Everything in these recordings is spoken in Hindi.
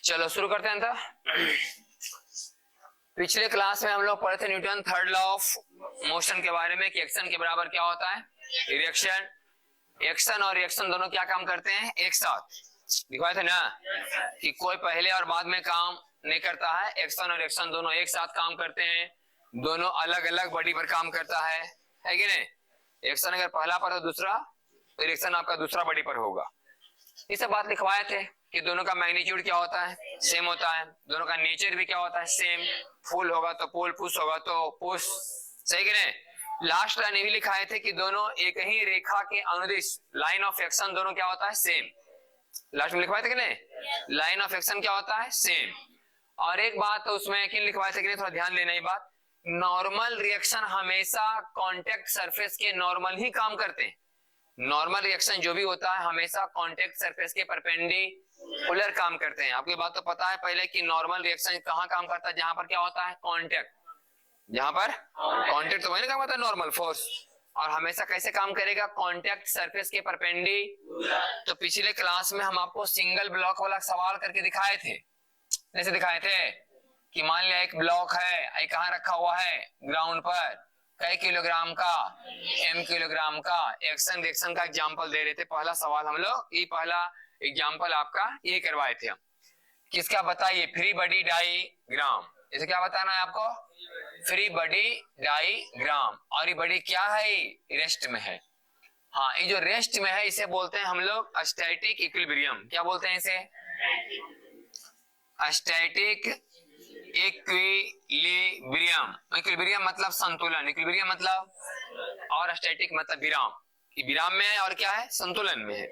चलो शुरू करते हैं। पिछले क्लास में हम लोग पढ़े थे Newton third law of motion के बारे में कि एक्शन के बराबर क्या होता है रिएक्शन। एक्शन और रिएक्शन दोनों क्या काम करते हैं एक साथ, दिखाए थे ना कि कोई पहले और बाद में काम नहीं करता है। एक्शन और रिएक्शन दोनों एक साथ काम करते हैं, दोनों अलग अलग बॉडी पर काम करता है कि नहीं। एक्शन अगर पहला पर हो दूसरा, तो रिएक्शन आपका दूसरा बॉडी पर होगा। ये सब बात लिखवाए थे कि दोनों का मैग्नीट्यूड क्या होता है सेम होता है, दोनों का नेचर भी क्या होता है सेम। पुल होगा तो पुल, पुश होगा तो पुश, सही कि नहीं। लास्ट लाइन ये भी लिखाए थे कि दोनों एक ही रेखा के अनुदिश लाइन ऑफ एक्शन दोनों क्या होता है सेम। लास्ट में लिखवाए थे कि नहीं, लाइन ऑफ एक्शन क्या होता है सेम। और एक बात तो उसमें कि लिखवाए थे कि नहीं, थोड़ा ध्यान देना ये बात, नॉर्मल रिएक्शन हमेशा कॉन्टेक्ट सरफेस के नॉर्मल ही काम करते हैं। नॉर्मल रिएक्शन जो भी होता है हमेशा कांटेक्ट सरफेस के परपेंडिकुलर काम करते हैं। आपकी बात तो पता है पहले कि नॉर्मल रिएक्शन कहाँ काम करता है, जहां पर क्या होता है कांटेक्ट, जहां पर कांटेक्ट तो वही काम होता है नॉर्मल फोर्स। और हमेशा कैसे काम करेगा कांटेक्ट सरफेस के परपेंडिकुलर। तो पिछले क्लास में हम आपको सिंगल ब्लॉक वाला सवाल करके दिखाए थे, जैसे दिखाए थे कि मान लिया एक ब्लॉक है, कहाँ रखा हुआ है ग्राउंड पर, कई किलोग्राम का, m किलोग्राम का, एक्शन रिएक्शन का एग्जांपल दे रहे थे। पहला सवाल हम लोग ये पहला एग्जांपल आपका ये करवाए थे हम, किसका बताइए फ्री बॉडी डायग्राम। इसे क्या बताना है आपको, फ्री बॉडी डायग्राम। और ये बॉडी क्या है, रेस्ट में है। हाँ, ये जो रेस्ट में है इसे बोलते हैं हम लोग स्टैटिक इक्विलिब्रियम। क्या बोलते हैं इसे, स्टैटिक इक्विलिब्रियम। इक्विलिब्रियम मतलब संतुलन, इक्विलिब्रियम मतलब, और स्टैटिक मतलब विराम, कि विराम में है और क्या है संतुलन में है।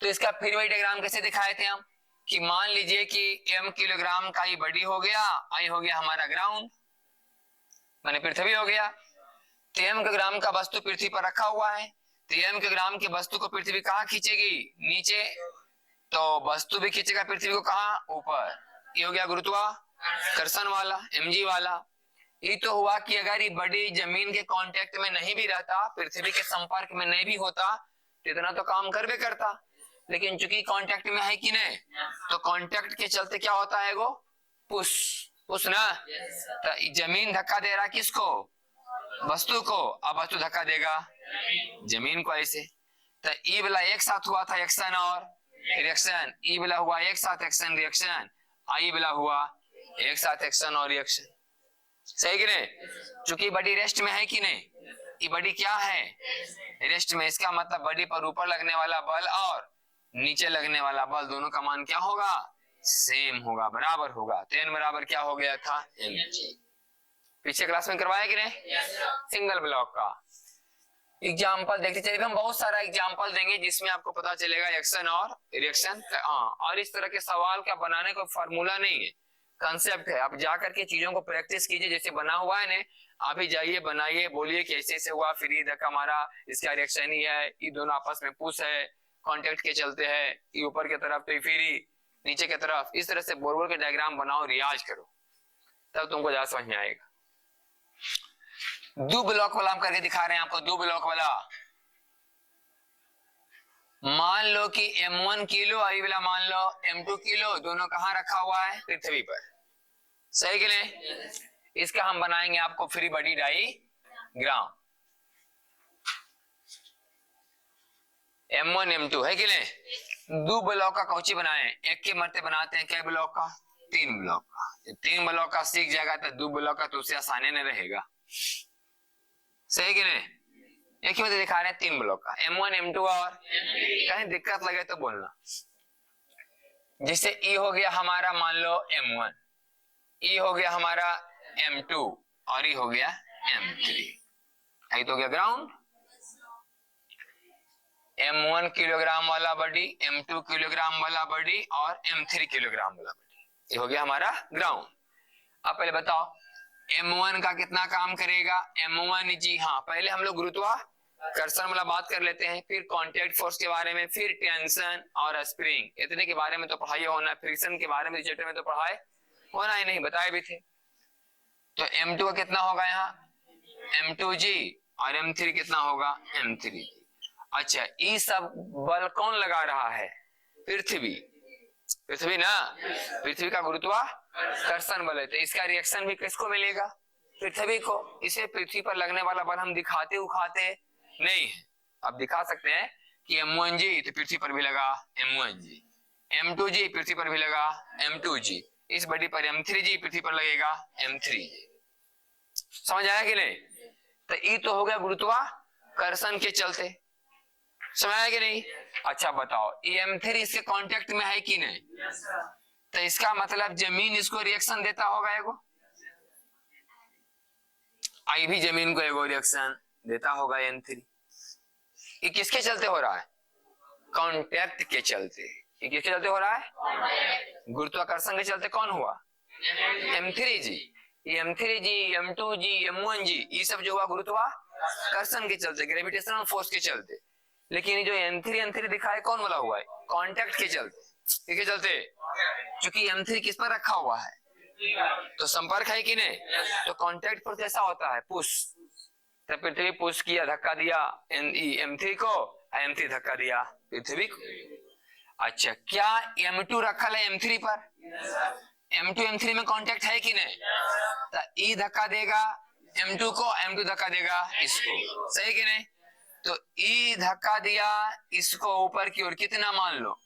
तो इसका फ्री बॉडी डायग्राम कैसे दिखाए थे हम, कि मान लीजिए कि m किलोग्राम का ये बॉडी हो गया, आई हो गया हमारा ग्राउंड माने पृथ्वी हो गया। तो m किलोग्राम का वस्तु पृथ्वी पर रखा हुआ है, तो m किलोग्राम की वस्तु को पृथ्वी कहाँ खींचेगी नीचे, तो वस्तु भी खींचेगा पृथ्वी को कहाँ ऊपर। ये हो गया गुरुत्वाकर्षण वाला mg वाला। ये तो हुआ कि अगर ये बॉडी जमीन के कांटेक्ट में नहीं भी रहता, पृथ्वी के संपर्क में नहीं भी होता, तो इतना तो काम कर भी करता। लेकिन चूंकि कांटेक्ट में है कि नहीं, तो कांटेक्ट के चलते क्या होता है वो पुश, पुश ना। तो जमीन धक्का दे रहा किसको, वस्तु को, अब वस्तु धक्का देगा जमीन को ऐसे। तो ई वाला एक साथ हुआ था एक्शन और रिएक्शन, ई वाला हुआ एक साथ एक्शन रिएक्शन, आई वाला हुआ एक साथ एक्शन और रिएक्शन, सही कि नहीं। चूंकि बॉडी रेस्ट में है कि नहीं, ये बॉडी क्या है रेस्ट में, इसका मतलब बॉडी पर ऊपर लगने वाला बल और नीचे लगने वाला बल दोनों का मान क्या होगा सेम होगा, बराबर होगा। तो n बराबर क्या हो गया था mg। पीछे क्लास में करवाया कि नहीं, सिंगल ब्लॉक का एग्जाम्पल देखते चलिए। हम बहुत सारा एग्जाम्पल देंगे जिसमें आपको पता चलेगा एक्शन और रिएक्शन। हाँ, और इस तरह के सवाल का बनाने को फार्मूला नहीं है, कंसेप्ट है। आप जाकर के चीजों को प्रैक्टिस कीजिए, जैसे बना हुआ है ना, आप ही जाइए बनाइए, बोलिए कि ऐसे ऐसे हुआ, फिर ये धक्का मारा, इसका रिएक्शन ही है, ये दोनों आपस में पुश है, कांटेक्ट के चलते है, ये ऊपर की तरफ तो फिर नीचे की तरफ। इस तरह से बोर बोर के डायग्राम बनाओ, रियाज करो, तब तुमको ज्यादा समझ में आएगा। दो ब्लॉक वाला हम करके दिखा रहे हैं आपको। दो ब्लॉक वाला, मान लो कि m1 किलो, आई वाला मान लो m2 किलो, दोनों कहाँ रखा हुआ है पृथ्वी पर, सही कि नहीं। इसका हम बनाएंगे आपको free body diagram, m1 m2 है कि नहीं। दो ब्लॉक का कौची बनाए, एक के मरते बनाते हैं, क्या ब्लॉक का, तीन ब्लॉक का। तीन ब्लॉक का सीख जाएगा तो दो ब्लॉक का तो उसे आसानी नहीं रहेगा, सही कि नहीं। एक ही में दिखा रहे हैं तीन ब्लॉक का, m1 m2 और कहीं दिक्कत लगे तो बोलना। जिससे E हो गया हमारा मान लो m1, E हो गया हमारा m2 और E हो गया m3। यही तो हो गया ग्राउंड। m1 किलोग्राम वाला बॉडी, m2 किलोग्राम वाला बॉडी और m3 किलोग्राम वाला बॉडी, ये हो गया हमारा ग्राउंड। अब पहले बताओ m1 का कितना काम करेगा, m1 जी। हाँ, पहले हम लोग गुरुत्वाकर्षण वाला बात कर लेते हैं, फिर कांटेक्ट फोर्स के बारे में, फिर टेंशन और स्प्रिंग, इतने के बारे में तो पढ़ाई होना। फ्रिक्शन के बारे में चैप्टर में तो पढ़ाई होना ही नहीं, बताए भी थे। तो m2 का कितना होगा यहाँ m2g और m3 कितना होगा m3g। अच्छा, ये सब बल कौन लगा रहा है, पृथ्वी, पृथ्वी ना, पृथ्वी का गुरुत्वाकर्षण बल है, तो इसका रिएक्शन भी किसको मिलेगा? पृथ्वी को। इसे पृथ्वी पर लगने वाला बल हम दिखाते उखाते नहीं है। अब दिखा सकते हैं कि M1G तो पृथ्वी पर भी लगा M1G, M2G पृथ्वी पर भी लगा M2G, इस बॉडी पर M3G पृथ्वी पर लगेगा M3G। समझ आया कि नहीं? तो ई तो हो गया गुरुत्वाकर्षण के चलते, समझ आया कि नहीं? अच्छा बताओ, ये M3 इसके कांटेक्ट में है कि नहीं? तो इसका मतलब जमीन इसको रिएक्शन देता होगा एगो, आई भी जमीन को एगो रिएक्शन देता होगा M3। ये किसके चलते हो रहा है? कांटेक्ट के चलते। ये किसके चलते हो रहा है? गुरुत्वाकर्षण के चलते। कौन हुआ? M3G। ये M3G, M2G, M1G ये सब जो हुआ गुरुत्वाकर्षण के चलते, ग्रेविटेशनल फोर्स के चलते। लेकिन ये जो M3 दिखा है कौन वाला हुआ है? कांटेक्ट के चलते। किसके चलते? क्योंकि M3 किस पर रखा हुआ है? तो संपर्क है कि नहीं? तो कांटेक्ट पर कैसा होता है? पुश। तो पृथ्वी पुश किया, धक्का दिया M3 को, M3 धक्का दिया पृथ्वी को। अच्छा, क्या M2 रखा है M3 पर? M2 M3 में कांटेक्ट है कि नहीं? तो E धक्का देगा M2 को, M2 धक्का देगा इसको, सही कि नहीं? तो E धक्का दिया इसको ऊपर की ओर, कितना मान लो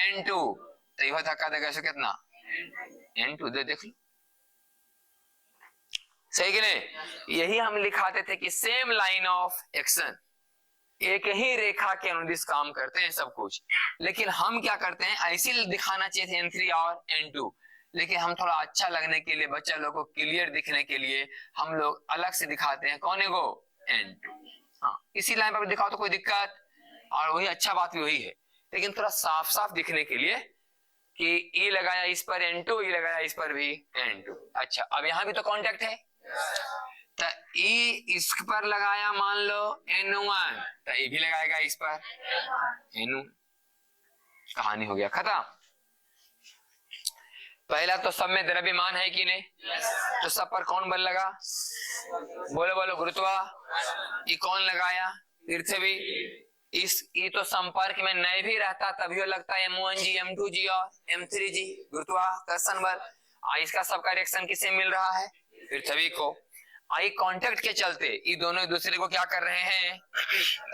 N2, तो यह धक्का देगा इसको कितना N2, देख लो, सही कि नहीं? यही हम लिखाते थे कि सेम लाइन ऑफ एक्शन, एक ही रेखा के अनुदिश काम करते हैं सब कुछ। लेकिन हम क्या करते हैं, ऐसे दिखाना चाहिए थे N3 और N2, लेकिन हम थोड़ा अच्छा लगने के लिए, बच्चा लोग को क्लियर दिखने के लिए हम लोग अलग से दिखाते हैं। कौन है वो? N2। हाँ, इसी लाइन पर दिखाओ तो कोई दिक्कत, और वही अच्छा बात भी वही है, लेकिन थोड़ा साफ साफ दिखने के लिए कि E लगाया इस पर N2, E लगाया इस पर भी N2। अच्छा, अब यहाँ भी तो कांटेक्ट है, तो E इस पर लगाया मान लो N1, तो E भी लगाएगा इस पर N1। कहानी हो गया खत्म। पहला तो सब में द्रव्यमान है कि नहीं, तो सब पर कौन बल लगा? बोलो बोलो, गुरुत्वा। ये कौन लगाया? पृथ्वी। इस ये तो संपर्क में नहीं भी रहता तभी लगता है M1G, M2G और M3G, गुरुत्वाकर्षण बल। इसका सबका रिएक्शन किसे मिल रहा है? पृथ्वी को। आई कांटेक्ट के चलते ये दोनों एक दूसरे को क्या कर रहे हैं?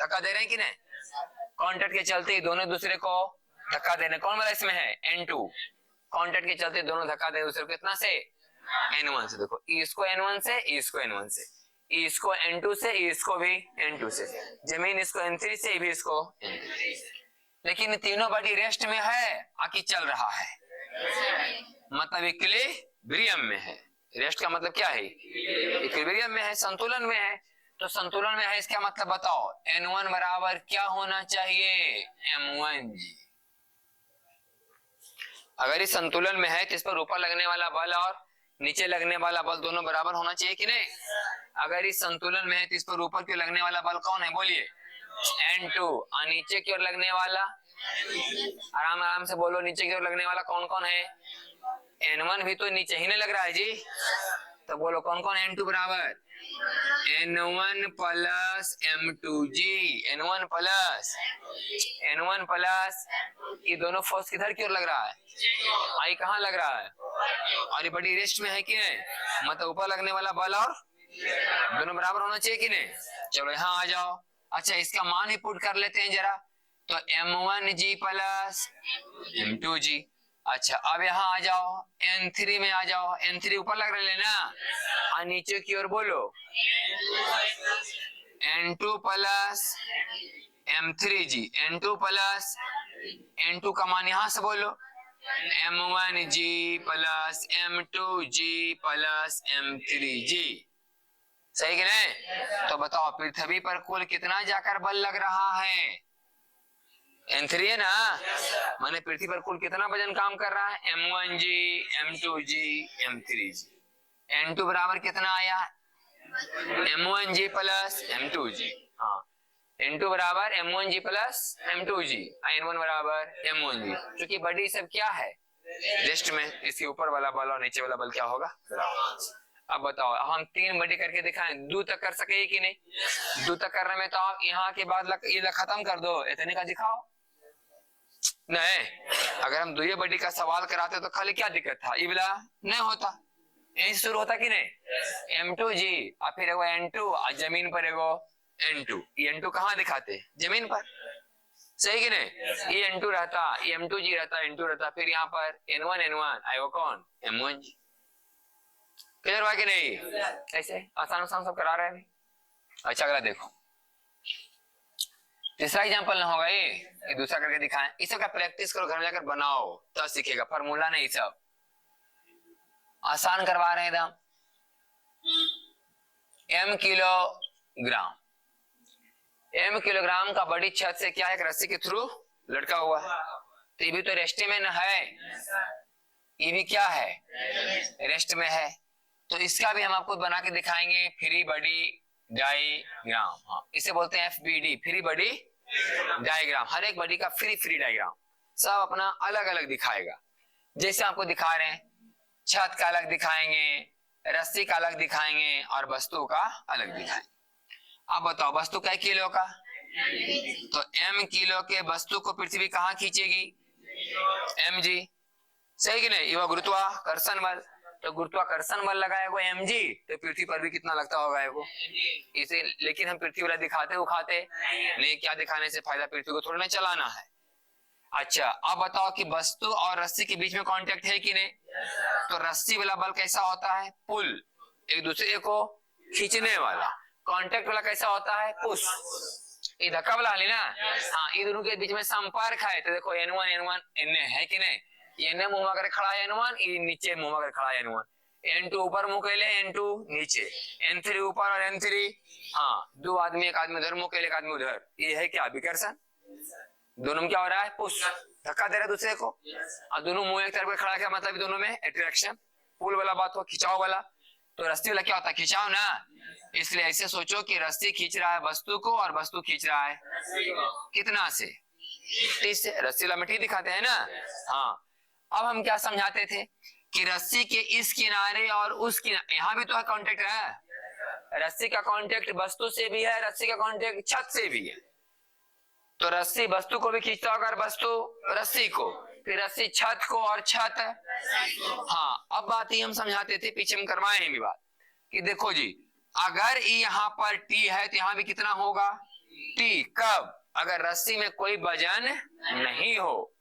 धक्का दे रहे हैं कि नहीं? कांटेक्ट के चलते ये दोनों एक दूसरे को धक्का देने। कौन वाला इसमें है? N2। कांटेक्ट के चलते दोनों धक्का दे दूसरे को, कितना से? N1 से। देखो, इसको N1 से, इसको N1 से, इसको N2 से, इसको भी N2 से। जमीन इसको N3 से, भी इसको N3 से। लेकिन तीनों बॉडी रेस्ट में है आकि चल रहा है? मतलब इक्विलिब्रियम में है। रेस्ट का मतलब क्या है? इक्विलिब्रियम में है, संतुलन में है। तो संतुलन में है, इसका मतलब बताओ N1 बराबर क्या होना चाहिए? M1G। अगर इस संतुलन में है तो इस पर ऊपर लगने वाला बल और नीचे लगने वाला बल दोनों बराबर होना चाहिए कि नहीं? अगर इस संतुलन में है तो इस पर ऊपर की ओर लगने वाला बल कौन है? बोलिए, N2। और नीचे की ओर लगने वाला, आराम आराम से बोलो, नीचे की ओर लगने वाला कौन कौन है? N1 भी तो नीचे ही नहीं लग रहा है जी, तो बोलो कौन कौन? N2 बराबर N1 plus M2G, N1 plus ये दोनों फोर्स किधर की ओर लग रहा है? आई कहाँ लग रहा है? और ये बड़ी रेस्ट में है कि नहीं? मतलब ऊपर लगने वाला बल और दोनों बराबर होना चाहिए कि नहीं? चलो यहाँ आ जाओ। अच्छा, इसका मान ही पुट कर लेते हैं जरा, तो M1G प्लस M2G। अच्छा, अब यहाँ आ जाओ, N3 में आ जाओ। N3 ऊपर लग रहे ना, और नीचे की ओर बोलो N2 plus M3G, N2 plus N2 का मान यहाँ से बोलो M1G plus M2G plus M3G, सही कि नहीं? तो बताओ पृथ्वी पर कुल कितना जाकर बल लग रहा है? N3 है ना, माने पृथ्वी पर कुल कितना वजन काम कर रहा है? M1G, M2G, M3G। N2 बराबर कितना आया? M1G plus M2G। हाँ, N2 बराबर M1G प्लस M2G, N1 बराबर M1G। क्योंकि बॉडी सब क्या है? रेस्ट में। इसके ऊपर वाला बल और नीचे वाला बल क्या होगा? अब बताओ, हम 3 बॉडी करके दिखाएं, 2 तक कर सके कि नहीं? 2 तक करने में तो आप यहाँ के बाद ये खत्म कर दो, इतने का दिखाओ। नहीं, अगर हम दुइये बड़ी का सवाल कराते तो खाली क्या दिक्कत था, ये वाला नहीं होता, यही शुरू होता कि नहीं, M2G और फिर एगो N2 और जमीन पर एगो N2। ये N2 कहाँ दिखाते, जमीन पर, सही कि नहीं, ये N2 रहता, ये M2G रहता, N2 रहता, फिर यहाँ पर N1 आएगा कौन, M1G। क्लियर हुआ कि नहीं, ऐसे आसान आसान सब करा रहे हैं। अच्छा अगला देखो, तीसरा एग्जांपल ना होगा ये दूसरा करके दिखाएं। इस सब का प्रैक्टिस करो, घर में जाकर बनाओ तब सीखेगा, फार्मूला नहीं, सब आसान करवा रहे हैं एकदम। M किलोग्राम, M किलोग्राम का बड़ी छत से क्या है, एक रस्सी के थ्रू लटका हुआ है, तो ये भी तो रेस्ट में है, ये भी क्या है, रेस्ट में है, तो इसका भी हम आपको बना के दिखाएंगे, फ्री बॉडी डायग्राम। हाँ, इसे बोलते हैं FBD, फ्री बॉडी डायग्राम। हर एक बॉडी का फ्री डायग्राम सब अपना अलग अलग दिखाएगा। जैसे आपको दिखा रहे हैं, छत का अलग दिखाएंगे, रस्सी का अलग दिखाएंगे और वस्तु का अलग दिखाएंगे। अब बताओ वस्तु क्या किलो का, तो M किलो के वस्तु को पृथ्वी कहाँ खींचेगी, mg, सही कि नहीं, ये गुरुत्वाकर्षण बल, तो गुरुत्वाकर्षण बल लगाएगा mg, तो पृथ्वी पर भी कितना लगता होगा वो इसे, लेकिन हम पृथ्वी वाला दिखाते उखाते नहीं, क्या दिखाने से फायदा, पृथ्वी को थोड़ा ना चलाना है। अच्छा अब बताओ कि वस्तु और रस्सी के बीच में कांटेक्ट है कि नहीं, तो रस्सी वाला बल कैसा होता है, पुल, एक दूसरे को खींचने वाला, कांटेक्ट वाला कैसा होता है, पुश, ये धक्का वाला है ना। हाँ, ये दोनों के बीच में संपर्क है, तो देखो N1 N है कि नहीं, ये मुंह कर खड़ा है N1, ये नीचे मुंह कर खड़ा है N1, N2 ऊपर मुंह के लिए, N2 नीचे, N3 ऊपर और N3, हाँ दो आदमी, एक आदमी उधर मुंह के लिए, एक आदमी उधर, ये है क्या, विकर्षण, दोनों में क्या हो रहा है, पुश, धक्का दे रहा है दूसरे को, और दोनों मुंह एक तरफ पे खड़ा, क्या मतलब दोनों में अट्रैक्शन, पुल वाला बात हो, खिंचाव वाला, तो रस्सी वाला क्या होता है, खिंचाव ना, इसलिए ऐसे सोचो कि रस्सी खींच रहा है वस्तु को और वस्तु खींच रहा है कितना से, 30 से, रस्सी वाला में T दिखाते हैं ना। हाँ अब हम क्या समझाते थे कि रस्सी के इस किनारे और उस किनारे, यहाँ भी तो है कांटेक्ट है, रस्सी का कांटेक्ट वस्तु से भी है, रस्सी का कांटेक्ट छत से भी है, तो रस्सी वस्तु को भी खींचता होगा और वस्तु रस्सी को, फिर रस्सी छत को और छत, हाँ अब बात ही हम समझाते थे, पीछे हम करवाए हैं भी बात कि देखो जी, अगर यहाँ पर T है तो यहाँ भी कितना होगा, T, कब, अगर रस्सी में कोई वजन नहीं हो,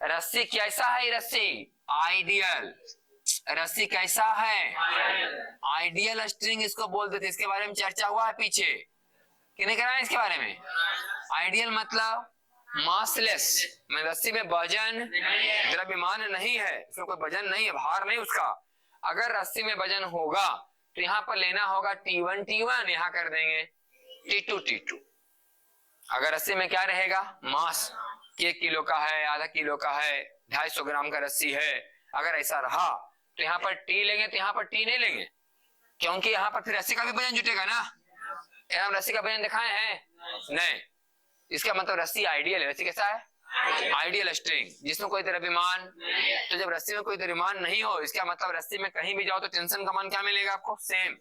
रस्सी कैसा है, रस्सी आइडियल, रस्सी कैसा है, आइडियल स्ट्रिंग इसको बोलते थे, इसके बारे में चर्चा हुआ है पीछे, किन्हें कराया इसके बारे में, आइडियल मतलब मासलेस, में रस्सी में वजन द्रव्यमान नहीं है, इसमें कोई वजन नहीं है, भार नहीं उसका, अगर रस्सी में वजन होगा तो यहाँ पर लेना होगा T1, यहाँ कर देंगे T2, अगर रस्सी में क्या रहेगा, मास, 1 किलो का है, आधा किलो का है, 250 ग्राम का रस्सी है, अगर ऐसा रहा तो यहाँ पर T लेंगे, तो यहाँ पर T नहीं लेंगे, क्योंकि यहाँ पर फिर रस्सी का भी वजन जुटेगा ना, हम रस्सी का वजन दिखाए हैं नहीं, इसका मतलब रस्सी आइडियल है, रस्सी कैसा है, आइडियल स्ट्रिंग जिसमें कोई द्रव्यमान, तो जब रस्सी में कोई द्रव्यमान नहीं हो, इसका मतलब रस्सी में कहीं भी जाओ तो टेंशन का मान क्या मिलेगा आपको, सेम,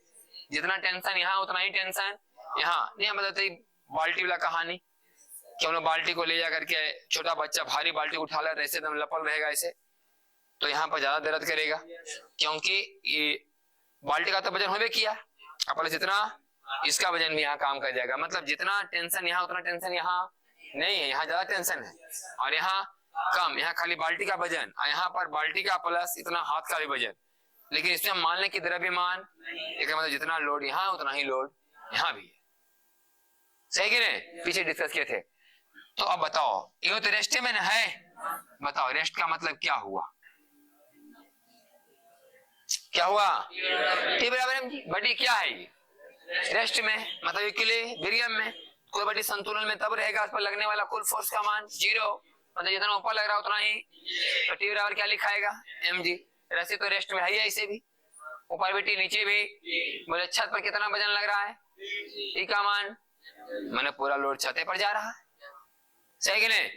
जितना टेंशन यहाँ उतना ही टेंशन यहाँ। नहीं हम बताते बाल्टी वाला कहानी, कि हम लोग बाल्टी को ले जा करके, छोटा बच्चा भारी बाल्टी उठा ले, ऐसे एकदम लपल रहेगा ऐसे, तो यहाँ पर ज्यादा दर्द करेगा, क्योंकि ये बाल्टी का तो वजन हो किया, अपने जितना इसका वजन भी यहाँ काम कर जाएगा, मतलब जितना टेंशन यहाँ उतना टेंशन यहाँ नहीं है, यहाँ ज्यादा टेंशन है और यहाँ कम, यहाँ खाली बाल्टी का वजन, यहाँ पर बाल्टी का प्लस इतना हाथ का भी वजन, लेकिन इसमें हम मान लें कि द्रव्यमान, मतलब जितना लोड यहाँ उतना ही लोड यहाँ भी है, सही कि नहीं, पीछे डिस्कस किए थे। तो अब बताओ, ये तो रेस्ट में है, बताओ रेस्ट का मतलब क्या हुआ, क्या हुआ, T बराबर mg, बड़ी क्या है ये, रेस्ट में, मतलब इक्विलिब्रियम में, कोई बड़ी संतुलन में तब रहेगा, उस पर लगने वाला कुल फोर्स का मान 0, मतलब जितना ऊपर लग रहा उतना ही, तो T बराबर क्या लिखाएगा, mg, रस्सी तो रेस्ट में है ही, ऐसे भी ऊपर भी T नीचे भी, बोले छत पर कितना वजन लग रहा है, T का मान, मैंने पूरा लोड छत पर जा रहा है, सही कि नहीं।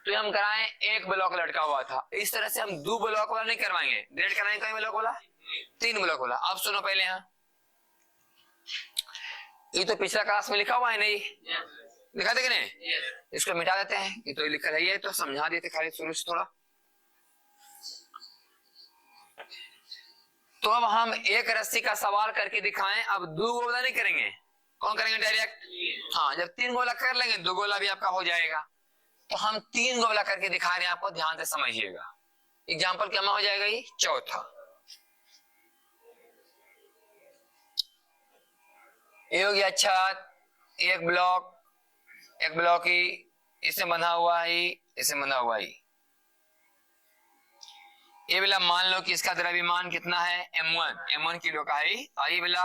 तो हम कराएं, एक ब्लॉक लटका हुआ था, इस तरह से हम 2 ब्लॉक वाला नहीं करवाएंगे, डायरेक्ट कराएंगे कई ब्लॉक वाला, 3 ब्लॉक वाला। अब सुनो पहले, यहाँ ये तो पिछला क्लास में लिखा हुआ है नहीं, दिखाते कि नहीं? इसको मिटा देते हैं, ये तो लिखा है, तो समझा देते खाली शुरू से थोड़ा। तो अब हम एक रस्सी का सवाल करके दिखाएं। अब 2 गोला नहीं करेंगे, कौन करेंगे डायरेक्ट? हाँ, जब 3 गोला कर लेंगे 2 गोला भी आपका हो जाएगा। तो हम 3 गोला करके दिखा रहे हैं आपको, ध्यान से समझिएगा। एग्जाम्पल क्या हो जाएगा? ये चौथा, ये हो गया छत, एक ब्लॉक ही इसे बंधा हुआ है, इसे बंधा हुआ है। ये वाला मान लो कि इसका द्रव्यमान कितना है? m1 किलो का है, और ये वाला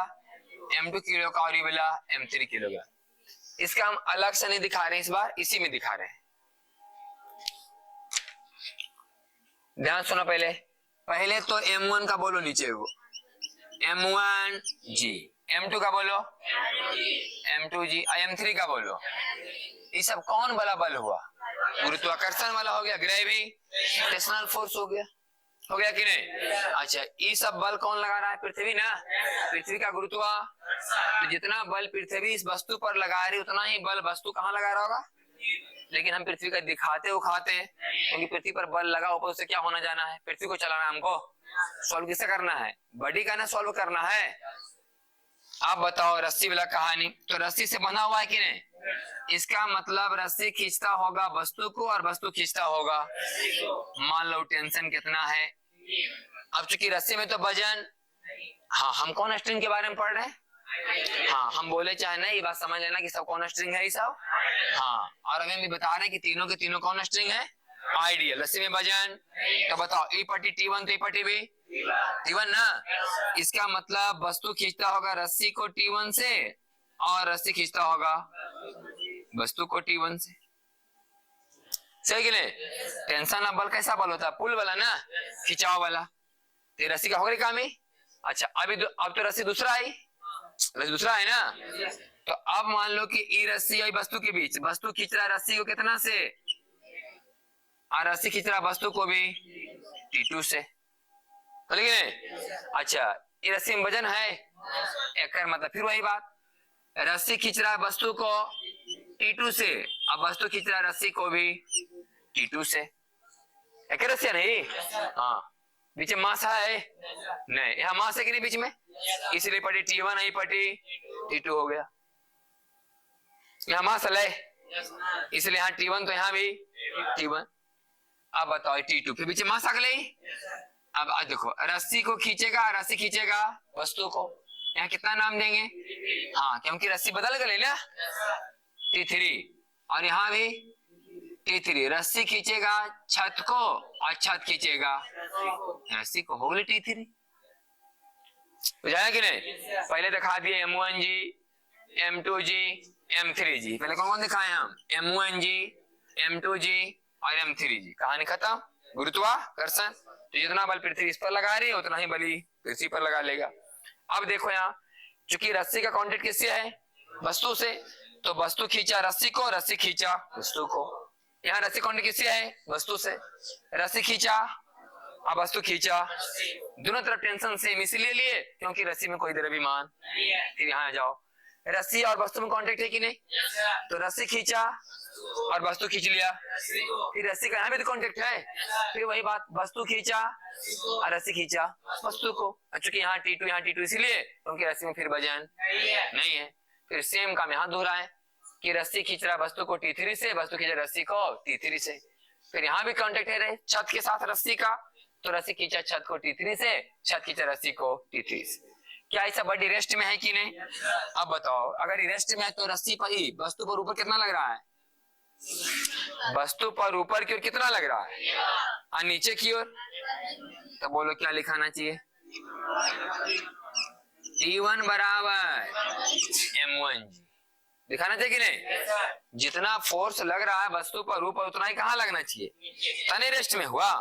m2 किलो का, और ये वाला m3 किलो का। इसका हम अलग से नहीं दिखा रहे हैं, इस बार इसी में दिखा रहे हैं। ध्यान सुनो, पहले तो m1 का बोलो नीचे को, m1g, m2 का बोलो m2g, m3 का बोलो। ये सब कौन वाला बल हुआ? गुरुत्वाकर्षण वाला हो गया, ग्रेविटेशनल फोर्स हो गया कि नहीं? अच्छा, ये सब बल कौन लगा रहा है? पृथ्वी ना, पृथ्वी का गुरुत्व। तो जितना बल पृथ्वी इस वस्तु पर लगा रही, उतना ही बल वस्तु कहाँ लगा रहा होगा? लेकिन हम पृथ्वी का दिखाते उखाते, क्योंकि पृथ्वी पर बल लगा, ऊपर से क्या होना जाना है? पृथ्वी को चलाना है हमको। सॉल्व किसे करना है? बॉडी का ना सॉल्व करना है। आप बताओ, रस्सी वाला कहानी, तो रस्सी से बंधा हुआ है कि नहीं? इसका मतलब रस्सी खींचता होगा वस्तु को, और वस्तु खींचता होगा। मान लो टेंशन कितना है। अब चूंकि रस्सी में तो वजन, हाँ, हम कौन स्ट्रिंग के बारे में पढ़ रहे हैं? हाँ, हम बोले चाहे नहीं, ये बात समझ लेना कि सब कौन स्ट्रिंग है ये सब। हाँ, और अभी हम भी बता रहे हैं कि तीनों के तीनों कौन स्ट्रिंग है? आइडियल। रस्सी में वजन, तो बताओ ई पट्टी T1, तो ई पट्टी भी T1 ना। इसका मतलब वस्तु खींचता होगा रस्सी को T1 से, और रस्सी खींचता होगा वस्तु को T1 से। सही कि नहीं? टेंशन अब बल कैसा बल होता है? पुल वाला ना, खिंचाव वाला। तो रस्सी का होगा काम ही। अच्छा, अब तो रस्सी दूसरा है ना। तो अब मान लो कि ई रस्सी और वस्तु के बीच, वस्तु खींच रहा है रस्सी को कितना से, और रस्सी खींच रहा वस्तु को भी T2 से। लेकिन अच्छा, ये रस्सी में वजन है, एक मतलब फिर वही बात, रस्सी खींच रहा है वस्तु को T2 से, अब वस्तु खींच रहा है रस्सी को भी T2 से। एक रस्सी नहीं? हाँ, बीच में मास है नहीं, यहाँ मास है कि नहीं बीच में? इसलिए पटी T1 है, पटी T2 हो गया। यहाँ मास है, इसलिए यहाँ T1, तो यहाँ भी T1। अब बताओ T2, फिर बीच में मास आ गई। अब देखो, रस्सी को खींचेगा, रस्सी खींचेगा वस्तु को, यहाँ कितना नाम देंगे? हाँ, क्योंकि रस्सी बदल गई ना, T3, और यहाँ भी T3। रस्सी खींचेगा छत को, और छत खींचेगा रस्सी को, हो गई T3। बुझाया कि नहीं? पहले दिखा दिए M1G, M2G, M3G। पहले कौन कौन दिखाए हम? M1G, M2G और M3G। कहानी खत्म। गुरुत्वाकर्षण, तो जितना बल पृथ्वी इस पर लगा रही है, उतना ही बल पृथ्वी पर लगा लेगा। अब देखो यहाँ, चूंकि रस्सी का कांटेक्ट किससे है? वस्तु से, तो वस्तु खींचा रस्सी को, रस्सी खींचा वस्तु को। यहाँ रस्सी कांटेक्ट किससे है? वस्तु से। रस्सी खींचा, अब वस्तु खींचा, दोनों तरफ टेंशन सेम इसलिए लिए क्योंकि रस्सी में कोई द्रव्यमान। फिर यहाँ आ जाओ, रस्सी और वस्तु में कांटेक्ट है कि नहीं? तो रस्सी खींचा और वस्तु खींच लिया, फिर रस्सी का यहाँ भी तो कांटेक्ट है। फिर वही बात, वस्तु खींचा और रस्सी खींचा वस्तु को। चूंकि यहाँ T2 इसीलिए क्योंकि रस्सी में फिर वजन नहीं है। फिर सेम काम यहाँ दोहराए कि रस्सी खींच रहा वस्तु को T3 से, वस्तु खींच रहा रस्सी को T3 से। फिर यहाँ भी कांटेक्ट है रहे छत के साथ रस्सी का, तो रस्सी खींचा छत को T3 से, छत खींचा रस्सी को T3 से। क्या ऐसा बॉडी रेस्ट में है कि नहीं? अब बताओ, अगर रेस्ट में है तो रस्सी पर ही वस्तु पर ऊपर कितना लग रहा है? वस्तु पर ऊपर की ओर कितना लग रहा है? और नीचे की ओर? तो बोलो क्या लिखाना चाहिए? T1 बराबर M1G दिखाना चाहिए कि नहीं? जितना फोर्स लग रहा है वस्तु पर ऊपर, उतना ही कहाँ लगना चाहिए? तने रेस्ट में हुआ,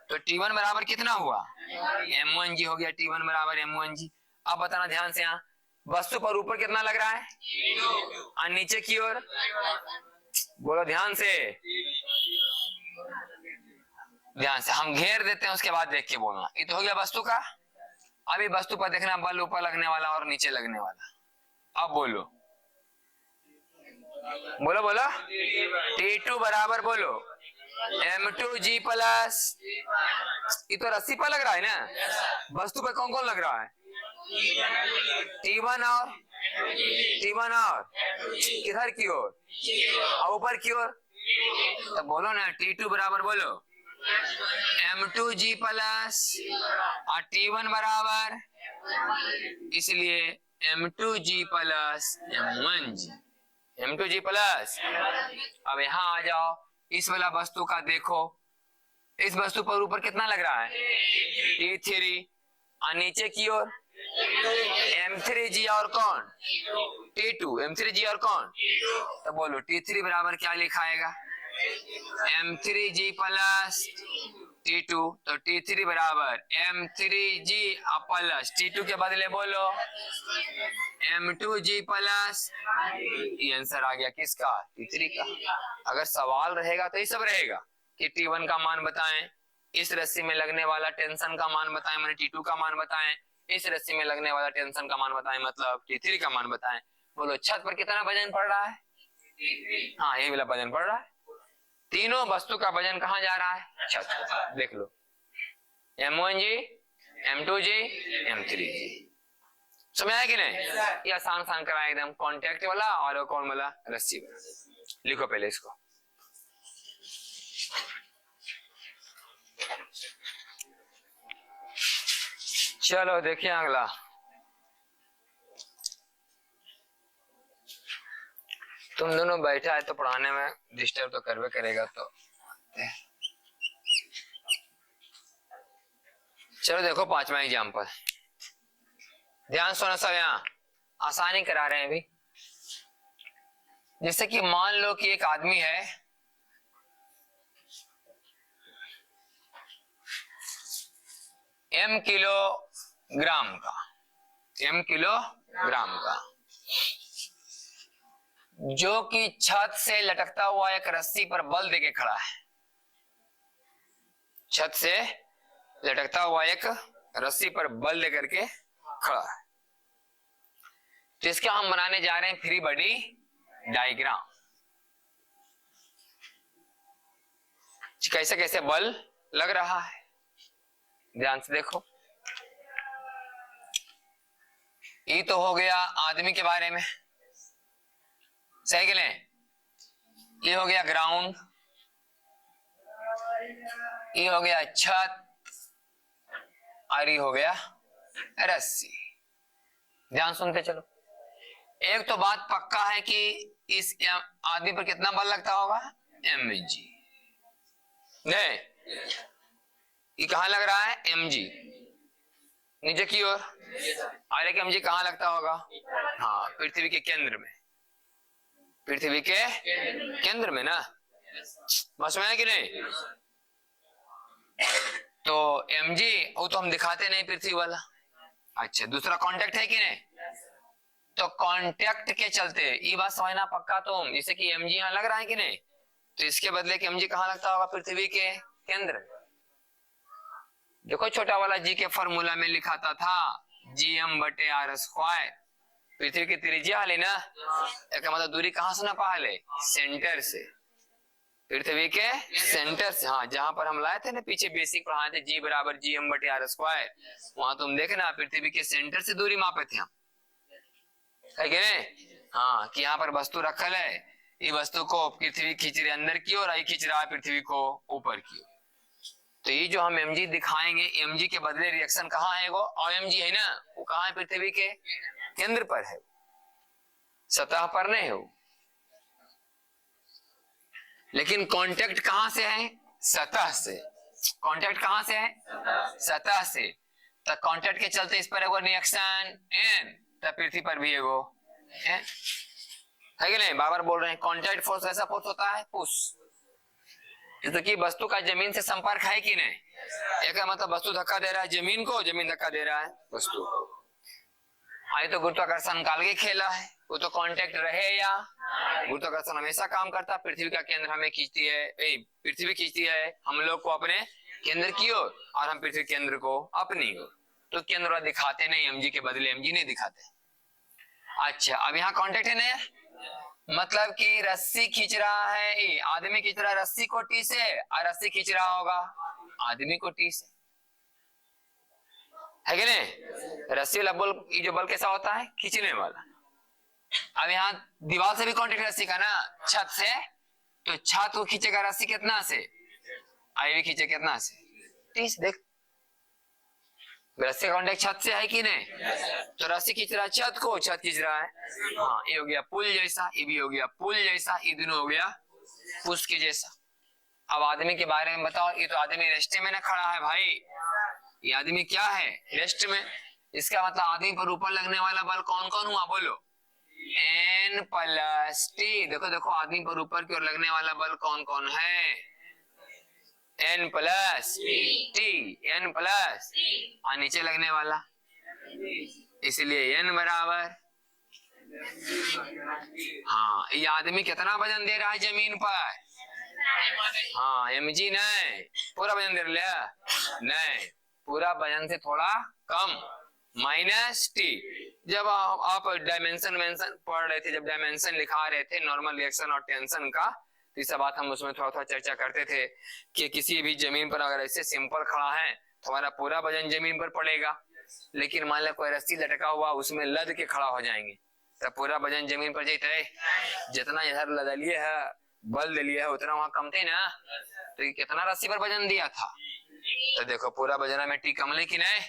तो T1 बराबर कितना हुआ? M1G हो गया। T1 बराबर M1G। अब बताना ध्यान से, यहाँ वस्तु पर ऊपर कितना लग रहा है और नीचे की ओर? बोलो ध्यान से, ध्यान से। हम घेर देते हैं, उसके बाद देख के बोलना। ये तो हो गया वस्तु का। अभी वस्तु पर देखना, बल ऊपर लगने वाला और नीचे लगने वाला। अब बोलो, बोलो बोलो, T2 बराबर बोलो M2G प्लस, ये तो रस्सी पर लग रहा है ना, वस्तु पे कौन कौन लग रहा है? T1 और किधर की ओर और ऊपर की ओर, तो बोलो ना T2 बराबर बोलो M2G प्लस और T1 बराबर, इसलिए M2G प्लस M2G प्लस। अब यहाँ आ जाओ, इस वाला वस्तु का देखो, इस वस्तु पर ऊपर कितना लग रहा है? T3 और नीचे की ओर M3G और कौन? T2, M3G और कौन? तो बोलो T3 बराबर क्या लिखाएगा? M3G प्लस T2, तो T3 बराबर M3G प्लस T2 के बदले बोलो M2G प्लस, ये आंसर आ गया किसका? T3 का। अगर सवाल रहेगा तो ये सब रहेगा कि T1 का मान बताएं, इस रस्सी में लगने वाला टेंशन का मान बताएं, मैंने T2 का मान बताएं, इस रस्सी में लगने वाला टेंशन का मान बताएं, मतलब T3 का मान बताएं। बोलो छत पर कितना वजन पड़ रहा है? हाँ, ये वाला वजन पड़ रहा है। तीनों वस्तु का वजन कहाँ जा रहा है? छत। देख लो M1G, M2G, M3G। समझ आया कि नहीं? ये आसान कराया एकदम, कॉन्टेक्ट वाला और कौन वाला? रस्सी वाला। लिखो पहले इसको। चलो देखिए अगला, तुम दोनों बैठा है तो पढ़ाने में डिस्टर्ब तो करवे करेगा, तो चलो देखो पांचवा एग्जाम्पल, ध्यान सुनो सब, यहाँ आसानी करा रहे हैं अभी। जैसे कि मान लो कि एक आदमी है, M किलोग्राम का, जो कि छत से लटकता हुआ एक रस्सी पर बल देके खड़ा है। छत से लटकता हुआ एक रस्सी पर बल दे करके खड़ा है। तो इसका हम बनाने जा रहे हैं फ्री बॉडी डायग्राम। कैसे कैसे बल लग रहा है, ध्यान से देखो। ये तो हो गया आदमी के बारे में, सही के नहीं? ये हो गया ग्राउंड, ये हो गया छत, और ये हो गया रस्सी। ध्यान सुनते चलो। एक तो बात पक्का है कि इस आदमी पर कितना बल लगता होगा? mg। नहीं, ये कहां लग रहा है? mg नीचे की ओर, और एक mg कहां लगता होगा? हाँ, पृथ्वी के केंद्र में, पृथ्वी के केंद्र में ना, समझ में आया कि नहीं? तो mg वो तो हम दिखाते नहीं पृथ्वी वाला। अच्छा, दूसरा कांटेक्ट है कि नहीं? तो कांटेक्ट के चलते ये बात समझना पक्का तुम, जैसे कि mg यहाँ लग रहा है कि नहीं, तो इसके बदले कि mg कहाँ लगता होगा? पृथ्वी के केंद्र। देखो छोटा वाला g के फॉर्मूला में लिखाता था gm/r²। पृथ्वी की त्रिज्या है ना, इसका मतलब दूरी कहाँ से नापा है? सेंटर से, पृथ्वी के सेंटर से। हाँ, जहां पर हम लाए थे ना पीछे बेसिक पढ़ाए थे, g बराबर gm/r², वहां तुम देखना पृथ्वी के सेंटर से दूरी मापे थे हम, है कि नहीं? हाँ, कि यहाँ पर वस्तु रखल है, ये वस्तु को पृथ्वी खींच रही अंदर की ओर, खींच रहा है पृथ्वी को ऊपर की ओर। तो ये जो हम mg दिखाएंगे, mg के बदले रिएक्शन कहाँ है? वो mg है ना, वो कहाँ है? पृथ्वी के केंद्र पर है, सतह पर नहीं है। लेकिन कांटेक्ट कहां से है? सतह से। कांटेक्ट कहां से है? सतह से। तो कांटेक्ट के चलते इस पर एगो रिएक्शन n, तो पृथ्वी पर भी एगो है कि नहीं? बार बोल रहे हैं कांटेक्ट फोर्स ऐसा फोर्स होता है पुश, जैसे कि वस्तु का जमीन से संपर्क है कि नहीं, एक मतलब वस्तु धक्का दे रहा है जमीन को, जमीन धक्का दे रहा है वस्तु को। आई तो गुरुत्वाकर्षण काल के खेला है, वो तो कांटेक्ट रहे या गुरुत्वाकर्षण हमेशा काम करता, पृथ्वी का केंद्र हमें खींचती है, पृथ्वी खींचती है हम लोग को अपने केंद्र की ओर, और हम पृथ्वी केंद्र को अपनी ओर। तो केंद्र दिखाते नहीं mg के बदले, mg नहीं दिखाते। अच्छा, अब यहाँ कांटेक्ट है ना, मतलब कि रस्सी खींच रहा है ए, आदमी खींच रहा है रस्सी को टी से, और रस्सी खींच रहा होगा आदमी को टी से, है कि नहीं? रस्सी वाला बल, ये जो बल कैसा होता है? खींचने वाला। अब यहाँ दीवार से भी कांटेक्ट रस्सी का ना, छत से, तो छत को खींचेगा रस्सी कितना से? आई भी खींचे कितना से? टी से। देख रस्सी का कांटेक्ट छत से है कि नहीं? तो रस्सी खींच रहा है छत को, छत खींच रहा है। हाँ, ये हो गया पुल जैसा, ये भी हो गया पुल जैसा, ये दोनों हो गया पुश के जैसा। अब आदमी के बारे में बताओ। ये तो आदमी रेस्ट में ना खड़ा है भाई, ये आदमी क्या है? रेस्ट में। इसका मतलब आदमी पर ऊपर लगने वाला बल कौन कौन हुआ? बोलो। N plus T. देखो देखो आदमी पर ऊपर की ओर लगने वाला बल कौन कौन है? N plus T, N plus, और नीचे लगने वाला, इसलिए N बराबर। हाँ, ये आदमी कितना वजन दे रहा है जमीन पर? हाँ, mg नहीं, पूरा वजन दे रहा है? नहीं, पूरा वजन से थोड़ा कम, माइनस टी। जब आप डायमेंशन पढ़ रहे थे, जब डायमेंशन लिखा रहे थे नॉर्मल रिएक्शन और टेंशन का, तो इस बात हम उसमें थोड़ा थोड़ा चर्चा करते थे कि किसी भी जमीन पर अगर ऐसे सिंपल खड़ा है तो हमारा पूरा वजन जमीन पर पड़ेगा, लेकिन मान लो कोई रस्सी लटका हुआ उसमें लद के खड़ा हो जाएंगे तो पूरा वजन जमीन पर जाता है। जितना इधर लदलिए है, बल दिलिए है, उतना वहां कम थे ना। तो ये कितना रस्सी पर वजन दिया था? तो देखो पूरा वजन में टी कमले की नहीं,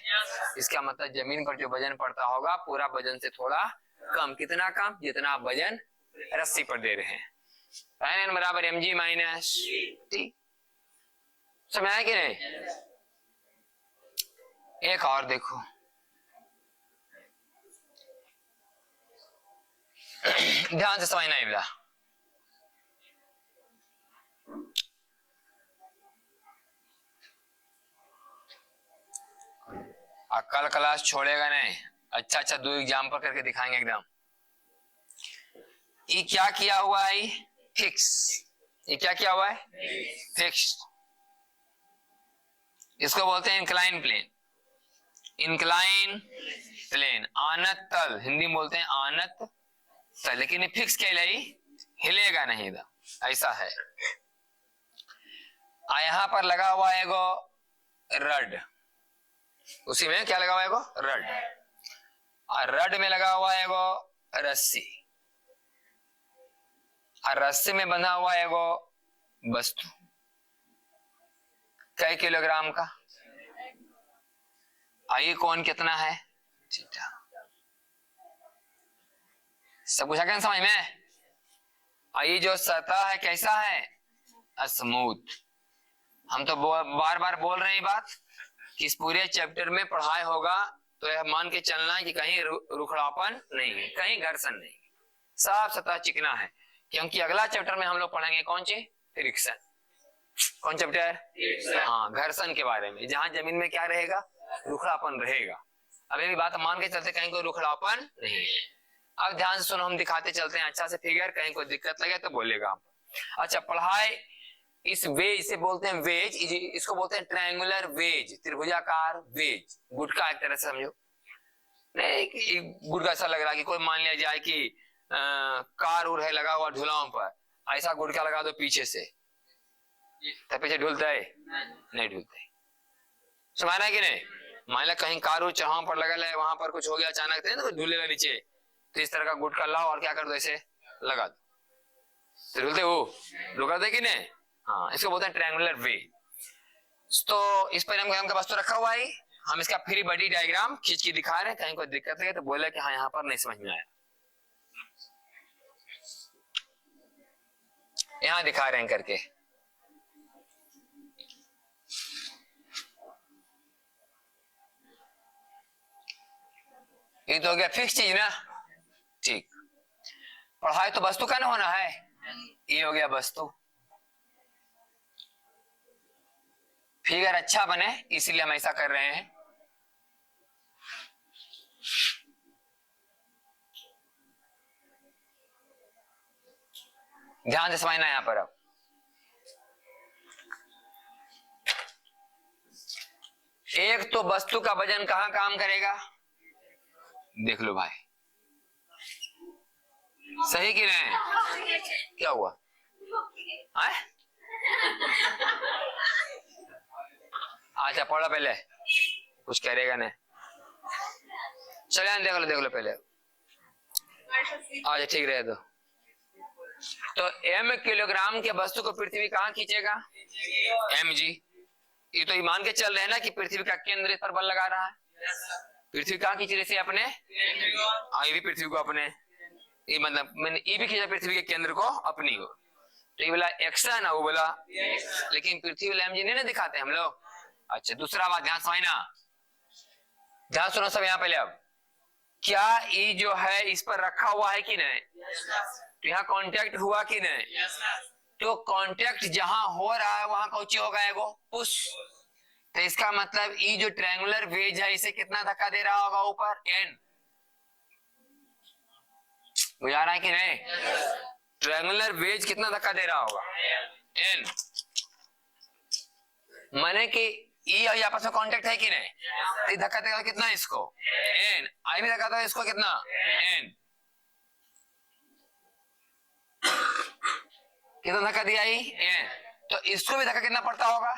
इसका मतलब जमीन पर जो वजन पड़ता होगा पूरा वजन से थोड़ा कम। कितना कम? जितना आप वजन रस्सी पर दे रहे हैं। N बराबर mg माइनस टी। समझ आया कि नहीं? एक और देखो, ध्यान से समझना इबला। कल क्लास छोड़ेगा नहीं, अच्छा अच्छा 2 एग्जाम्पल करके दिखाएंगे एकदम। ये क्या किया हुआ है? फिक्स। ये क्या किया हुआ है? फिक्स। इसको बोलते हैं इंक्लाइन प्लेन। इंक्लाइन प्लेन, आनत तल, हिंदी में बोलते हैं आनत तल, लेकिन ये फिक्स कहलाई, हिलेगा नहीं था, ऐसा है। यहां पर लगा हुआ है एगो रड, उसी में क्या लगा हुआ है? एगो रड, और रड में लगा हुआ है एगो रस्सी, और रस्सी में बंधा हुआ है एगो वस्तु। कई किलोग्राम का? आइए कौन कितना है? थीटा। सब कुछ आगे समझ में? आइए जो सतह है कैसा है? स्मूथ। हम तो बार बार बोल रहे हैं बात कि इस पूरे चैप्टर में पढ़ाई होगा तो यह मान के चलना है कि कहीं रुखड़ापन नहीं है, कहीं घर्षण नहीं, साफ सतह चिकना है। क्योंकि अगला चैप्टर में हम लोग पढ़ेंगे कौन सी? फ्रिक्शन। कौन चैप्टर? हाँ, घर्षण के बारे में, जहां जमीन में क्या रहेगा? रुखड़ापन रहेगा। अभी भी बात मान के चलते कहीं कोई रुखड़ापन नहीं है। अब ध्यान से सुनो, हम दिखाते चलते हैं अच्छा से फिगर, कहीं कोई दिक्कत लगे तो बोलेगा आप। अच्छा, पढ़ाई इस वेज से बोलते हैं, वेज, इसको बोलते हैं ट्रायंगुलर वेज, त्रिभुजाकार वेज। गुटका एक तरह से समझो। नहीं गुटका ऐसा लग रहा है कि कोई मान लिया जाए कि कार उर है लगा हुआ ढुलाव पर, ऐसा गुटका लगा दो पीछे से, तो पीछे ढुलता है? नहीं ढुलता है। समझ रहा है कि नहीं? मान लिया कहीं कार उर चढ़ाव पर लगा है, वहां पर कुछ हो गया अचानक तो ढुलेगा नीचे, तो इस तरह का गुटका लाओ और क्या कर दो, ऐसे लगा दो तो ढुलते वो रुका दे कि नहीं? हाँ, इसको बोलते हैं ट्रायंगुलर वे। तो इस पर हम वस्तु रखा हुआ है, हम इसका फ्री बॉडी डायग्राम खींच के दिखा रहे हैं, कहीं कोई दिक्कत है तो बोले कि हाँ यहाँ पर नहीं समझ में आया। यहां दिखा रहे हैं करके। ये तो हो गया फिक्स चीज ना, ठीक। पढ़ाई तो वस्तु का ना होना है, ये हो गया वस्तु। फिगर अच्छा बने इसीलिए हम ऐसा कर रहे हैं। ध्यान से समझना यहां पर। अब एक तो वस्तु का वजन कहां काम करेगा? देख लो भाई, सही कि नहीं? क्या हुआ? अच्छा पढ़ो पहले, कुछ करेगा नहीं। चले देख लो पहले। अच्छा ठीक रहे तो m किलोग्राम के वस्तु को पृथ्वी कहाँ खींचेगा? mg। ये तो मान के चल रहे हैं ना कि पृथ्वी का केंद्र इस पर बल लगा रहा है। पृथ्वी कहाँ खींच रही थी अपने? ये भी पृथ्वी को अपने, ये मतलब मैंने ये भी खींचा पृथ्वी के केंद्र को अपनी को। तो ये बोला एक्स है ना, वो बोला, लेकिन पृथ्वी वाला mg नहीं ना दिखाते हम लोग। अच्छा दूसरा बात ध्यान समझना, ध्यान सुनो सब यहाँ पहले। अब क्या ये जो है इस पर रखा हुआ है कि नहीं? तो यहाँ कांटेक्ट हुआ कि नहीं? तो कांटेक्ट जहां हो रहा है वहां कौन होगा? एगो पुश। तो इसका मतलब ये जो ट्रायंगुलर वेज है इसे कितना धक्का दे रहा होगा ऊपर? n। बुझा रहा है कि नहीं? ट्रायंगुलर वेज कितना धक्का दे रहा होगा? n। माने कि ये और आपस में कांटेक्ट है कि नहीं? तो धक्का देगा कितना इसको? n। आई भी धक्का देगा इसको कितना? n। कितना धक्का दिया ही? n। तो इसको भी धक्का कितना पड़ता होगा?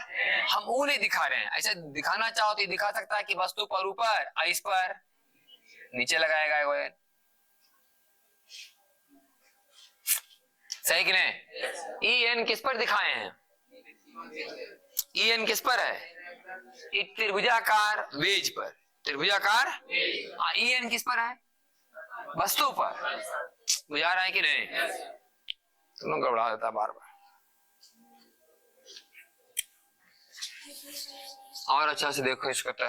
हम वो नहीं दिखा रहे हैं, ऐसे दिखाना चाहो तो दिखा सकता है कि वस्तु पर ऊपर, इस पर नीचे लगाएगा वो। सही कि नहीं? ई एन किस पर दिखाए हैं? ई एन किस पर है? एक त्रिभुजाकार वेज पर। त्रिभुजाकार ई एन किस पर है? वस्तु पर। बुझा रहा है कि नहीं? तुम घबरा देता बार बार। और अच्छा से देखो इसको। तो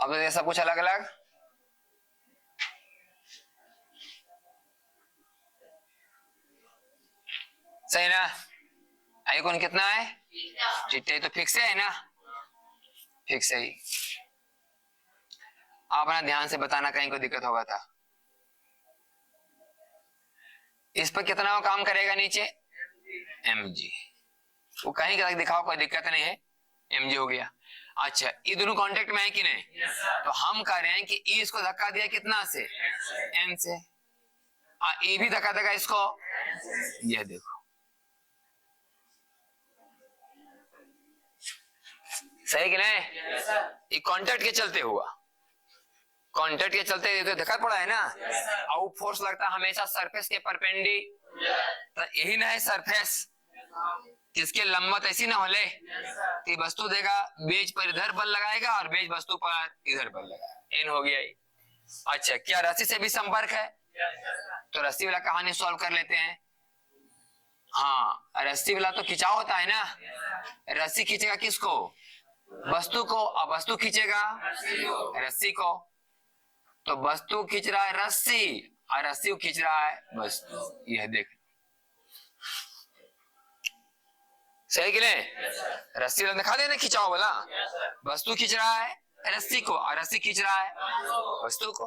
अब ये सब कुछ अलग अलग। सही ना? आई कौन कितना है? थीटा। तो फिक्स है ना? फिक्स है ही। आप अपना ध्यान से बताना कहीं कोई दिक्कत होगा था। इस पर कितना वो काम करेगा नीचे? mg। वो कहीं का दिखाओ, कोई दिक्कत नहीं है, mg हो गया। अच्छा ये दोनों कांटेक्ट में है कि नहीं? तो हम कह रहे हैं कि e इसको धक्का दिया कितना से? n से। e भी धक्का देगा इसको, ये देखो। सही कि नहीं? ये कांटेक्ट के चलते हुआ, कांटेक्ट के चलते तो धक्का पड़ा है ना। और फोर्स लगता है हमेशा सरफेस के परपेंडिकुलर। तो यही ना है सरफेस, किसके लंबवत ऐसी ना होले कि वस्तु देगा बेज पर इधर बल लगाएगा और बेज वस्तु पर इधर बल लगाएगा। एन हो गया ये। अच्छा क्या रस्सी से भी संपर्क है? तो रस्सी वाला कहानी सॉल्व कर लेते हैं। हाँ रस्सी वाला तो खिंचाव होता है ना। रस्सी खींचेगा किसको? वस्तु को। अब वस्तु खींचेगा रस्सी को। तो वस्तु खींच रहा है रस्सी और रस्सी को खींच रहा है वस्तु। यह देख, सही कि नहीं? रस्सी वाला दिखा देना खिंचाव बोला। वस्तु खींच रहा है रस्सी को और रस्सी खींच रहा है वस्तु को।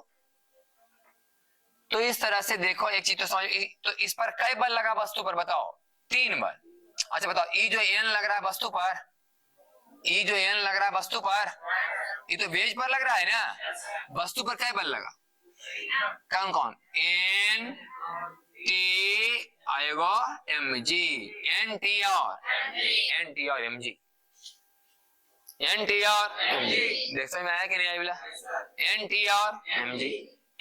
तो इस तरह से देखो एक चीज तो समझ। तो इस पर कई बल लगा वस्तु पर? बताओ 3 बल। अच्छा बताओ ये जो एन लग रहा है वस्तु पर, ये जो एन लग रहा है वस्तु पर, ये तो वेज पर लग रहा है ना। वस्तु पर कई बल लगा? कौन कौन? एन टी आएगा mg, एन टी और mg, एन टी और mg। देख समझ में आया कि नहीं आया बोला? एन टी और mg।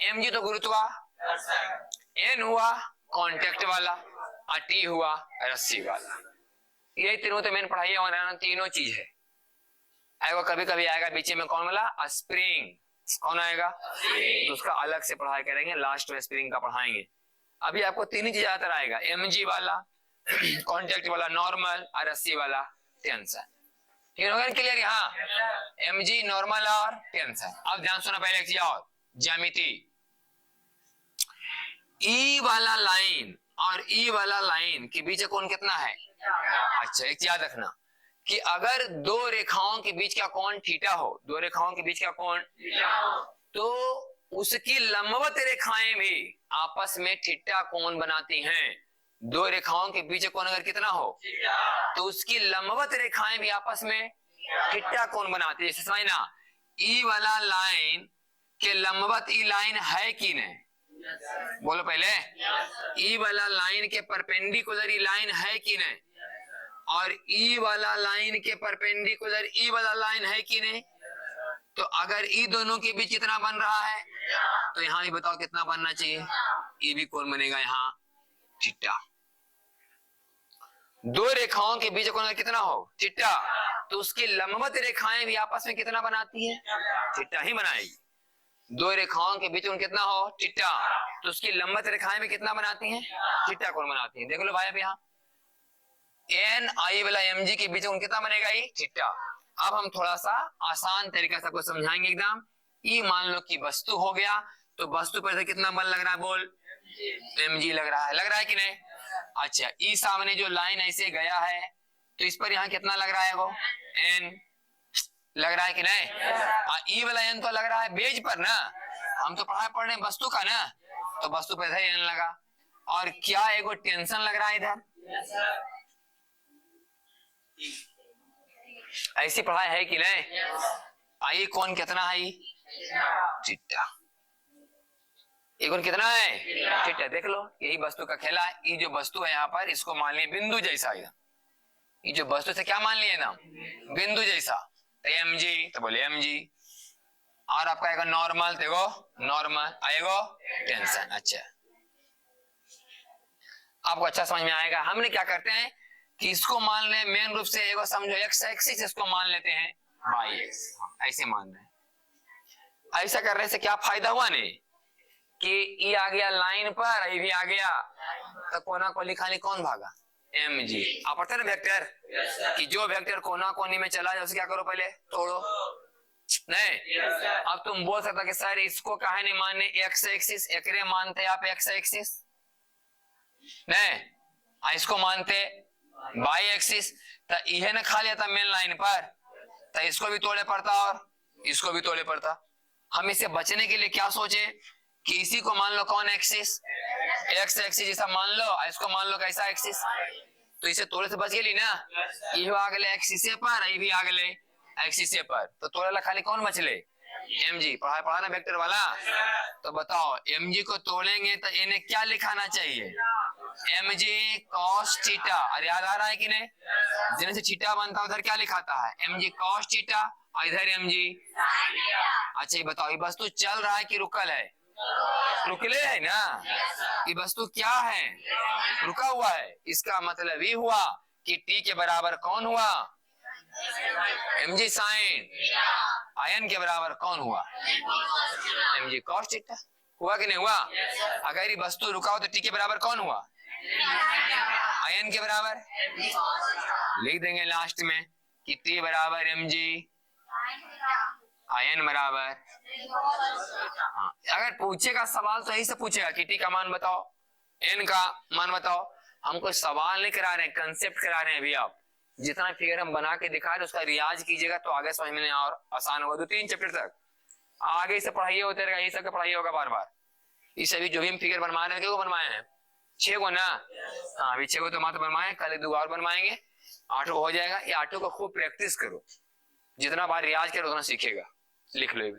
mg तो गुरुत्वा, एन हुआ कांटेक्ट वाला और टी हुआ रस्सी वाला। यही तीनों तो मैंने पढ़ाई है, तीनों चीज है। आएगा कभी कभी आएगा बीच में कौन वाला? स्प्रिंग। कौन आएगा? तो उसका अलग से पढ़ाई करेंगे, लास्ट में स्प्रिंग का पढ़ाएंगे। अभी आपको तीन ही चीज ज्यादातर आएगा, mg वाला, कांटेक्ट वाला नॉर्मल और रस्सी वाला टेंशन। ठीक है क्लियर? हाँ mg नॉर्मल और टेंशन। अब ध्यान सुना पहले एक चीज और, ज्यामिति। ई वाला लाइन और ई वाला लाइन के बीच कोण कितना है? अच्छा एक याद रखना कि अगर दो रेखाओं के बीच का कोण थीटा हो, दो रेखाओं के बीच का कोण, तो उसकी लंबवत रेखाएं भी आपस में थीटा कोण बनाती हैं। दो रेखाओं के बीच कोण अगर कितना हो तो उसकी लंबवत रेखाएं भी आपस में थीटा कोण बनाती है। जैसे समझ ना, ई वाला लाइन के लंबवत ई लाइन है कि नहीं, बोलो पहले। ई वाला लाइन के परपेंडिकुलर ई लाइन है कि नहीं, और ई वाला लाइन के परपेंडिकुलर ई वाला लाइन है कि नहीं। तो अगर ई दोनों के बीच कितना बन रहा है तो यहाँ भी बताओ कितना बनना चाहिए, ये भी कोण बनेगा यहाँ थीटा। दो रेखाओं के बीच कोण कितना हो थीटा, तो उसकी लंबवत रेखाएं भी आपस में कितना बनाती है, थीटा ही बनाएगी। दो रेखाओं के बीच कितना हो थीटा, तो उसकी लंबवत रेखाएं भी कितना बनाती हैं, थीटा कोण बनाती हैं। देख लो भाई अब यहाँ एन आई वाला एम जी के बीच कितना बनेगा ये थीटा। अब हम थोड़ा सा आसान तरीका से आपको समझाएंगे एकदम। ई मान लो कि वस्तु हो गया, तो वस्तु पर से कितना बल लग रहा है, बोल एम जी लग रहा है कि नहीं। अच्छा, ई सामने जो लाइन ऐसे गया है तो इस पर यहाँ कितना लग रहा है, वो एन लग रहा है कि नहीं। ई वाला एन तो लग रहा है बेज पर ना, हम तो पढ़ रहे वस्तु का ना, तो वस्तु पर एन लगा। और क्या एगो टेंशन लग रहा है इधर, ऐसी पढ़ाई है कि नहीं। आइए कौन कितना है थीटा, ये कौन कितना है थीटा। देख लो यही वस्तु का खेला है। ये जो वस्तु है यहाँ पर इसको मान लिया बिंदु जैसा, ये जो वस्तु से क्या मान लिया ना बिंदु जैसा, एम जी तो बोले एम जी। और आपका आएगा नॉर्मल, देखो नॉर्मल आएगा टेंशन। अच्छा आपको अच्छा समझ में आएगा। हमने क्या करते हैं कि इसको मान ले मेन रूप से एगो समझो एक्स एक्सिस, इसको मान लेते हैं वाई एक्स, ऐसे मान रहे हैं। ऐसा करने से क्या फायदा हुआ नहीं कि ये आ गया लाइन पर, ये भी आ गया, तो कोना को लिखाने कौन भागा, एम जी। आप पढ़ते ना वेक्टर कि जो वेक्टर कोना कोनी में चला जाए उसे क्या करो पहले तोड़ो, नहीं। अब तुम बोल सकता कि सर इसको काहे नहीं मानने एक्स एक्सिस, एकरे मानते आप एक्स एक्सिस नहीं, इसको मानते बाई एक्सिस, तो यह ना खा लिया था मेन लाइन पर, तो इसको भी तोड़े पड़ता और इसको भी तोड़े पड़ता। हम इसे बचने के लिए क्या सोचे कि इसी को मान लो कौन एक्सिस, एक्स एक्सिस जैसा मान लो, इसको मान लो कैसा एक्सिस, तो इसे तोड़े से बच गई ना। ये आ गए एक्सिस पर, ये भी आ गए एक्सिस पर, तो तोड़े खाली कौन बचले, एम जी। पढ़ा ना वेक्टर वाला। तो बताओ एम जी को तोड़ेंगे तो इन्हें क्या लिखाना चाहिए, एम जी कॉस थीटा। अरे याद आ रहा है कि नहीं, जिनसे थीटा बनता है उधर क्या लिखाता है, एम जी कॉस थीटा, और इधर एम जी। अच्छा ये बताओ ये वस्तु चल रहा है कि रुकल है, रुकले है ना। ये वस्तु क्या है, रुका हुआ है। इसका मतलब ये हुआ कि टी के बराबर कौन हुआ, एम जी साइन। आयन के बराबर कौन हुआ, एम जी कॉस थीटा। हुआ कि नहीं हुआ। अगर ये वस्तु रुका हो तो टी के बराबर कौन हुआ, आयन के बराबर। लिख देंगे लास्ट में कि टी बराबर एम जी, आयन बराबर। हाँ, अगर पूछेगा सवाल तो यही से पूछेगा कि टी का मान बताओ, एन का मान बताओ। हमको सवाल नहीं करा रहे हैं, कंसेप्ट करा रहे हैं। अभी आप जितना फिगर हम बना के दिखा रहे उसका रियाज कीजिएगा तो आगे समझ में और आसान होगा। 2-3 चैप्टर तक आगे से पढ़ाई होते रहेगा, ये सब पढ़ाई होगा बार बार। ये सभी जो भी हम फिगर बनवा रहे हैं क्यों बनवाए हैं, 6 को ना। हाँ अभी 6 को तो मात्र बनवाए, कल 2 और बनवाएंगे, 8 को हो जाएगा। ये 8 को खूब प्रैक्टिस करो, जितना बार रियाज करो उतना सीखेगा। लिख लो ये